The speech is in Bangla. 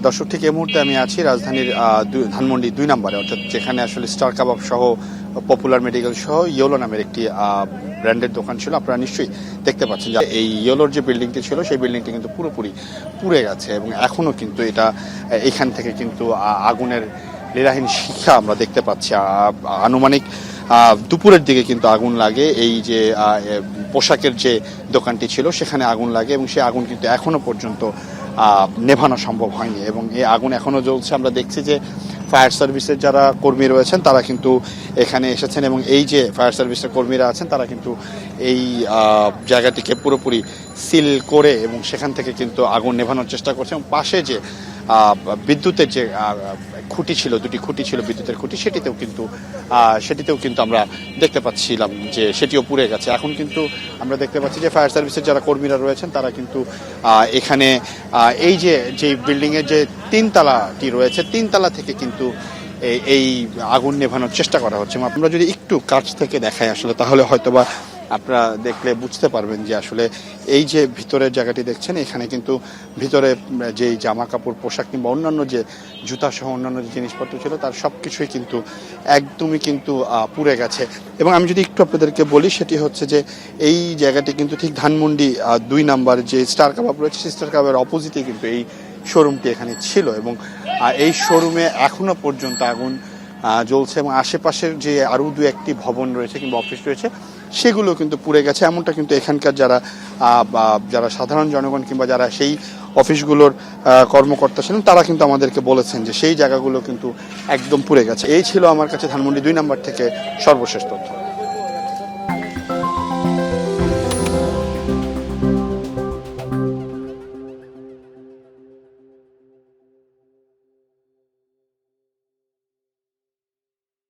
দর্শক, ঠিক এই মুহূর্তে আমি আছি রাজধানীর ধানমন্ডি 2 নম্বরে, অর্থাৎ যেখানে আসলে স্টার কাবাব সহ পপুলার মেডিকেল সহ ইয়েলো নামের একটি ব্র্যান্ডের দোকান ছিল। আপনারা নিশ্চয়ই দেখতে পাচ্ছেন যে এই ইয়েলোর যে বিল্ডিংটি ছিল সেই বিল্ডিংটি কিন্তু পুরোপুরি পুড়ে গেছে এবং এখনও কিন্তু এটা এখান থেকে কিন্তু আগুনের লীলাহীন শিখা আমরা দেখতে পাচ্ছি। আনুমানিক দুপুরের দিকে কিন্তু আগুন লাগে। এই যে পোশাকের যে দোকানটি ছিল সেখানে আগুন লাগে এবং সেই আগুন কিন্তু এখনো পর্যন্ত নেভানো সম্ভব হয়নি এবং এই আগুন এখনো জ্বলছে। আমরা দেখছি যে ফায়ার সার্ভিসের যারা কর্মী রয়েছেন তারা কিন্তু এখানে এসেছেন এবং এই যে ফায়ার সার্ভিসের কর্মীরা আছেন তারা কিন্তু এই জায়গাটিকে পুরোপুরি সিল করে এবং সেখান থেকে কিন্তু আগুন নেভানোর চেষ্টা করছে। এবং পাশে যে বিদ্যুতের যে খুঁটি ছিল, দুটি খুঁটি ছিল বিদ্যুতের খুঁটি, সেটিতেও কিন্তু আমরা দেখতে পাচ্ছিলাম যে সেটিও পুড়ে গেছে। এখন কিন্তু আমরা দেখতে পাচ্ছি যে ফায়ার সার্ভিসের যারা কর্মীরা রয়েছেন তারা কিন্তু এখানে এই যে বিল্ডিংয়ের যে 3 তলাটি রয়েছে 3 তলা থেকে কিন্তু এই আগুন নেভানোর চেষ্টা করা হচ্ছে। আমরা যদি একটু কাছ থেকে দেখাই আসলে তাহলে হয়তোবা আপনারা দেখলে বুঝতে পারবেন যে আসলে এই যে ভিতরের জায়গাটি দেখছেন এখানে কিন্তু ভিতরে যেই জামা কাপড় পোশাক কিংবা অন্যান্য যে জুতা সহ অন্যান্য যে জিনিসপত্র ছিল তার সব কিছুই কিন্তু একদমই কিন্তু পুড়ে গেছে। এবং আমি যদি একটু আপনাদেরকে বলি সেটি হচ্ছে যে এই জায়গাটি কিন্তু ঠিক ধানমন্ডি 2 নাম্বার যে স্টার কাবাব রয়েছে সেই স্টার কাবাবের অপোজিটে কিন্তু এই শোরুমটি এখানে ছিল এবং এই শোরুমে এখনো পর্যন্ত আগুন জ্বলছে এবং আশেপাশের যে আরও 2-1টি ভবন রয়েছে কিংবা অফিস রয়েছে সেগুলো কিন্তু পুড়ে গেছে। এমনটা কিন্তু এখানকার যারা সাধারণ জনগণ কিংবা যারা সেই অফিসগুলোর কর্মকর্তা ছিলেন তারা কিন্তু আমাদেরকে বলেছেন যে সেই জায়গাগুলো কিন্তু একদম পুড়ে গেছে। এই ছিল আমার কাছে ধানমন্ডি 2 নাম্বার থেকে সর্বশেষ তথ্য।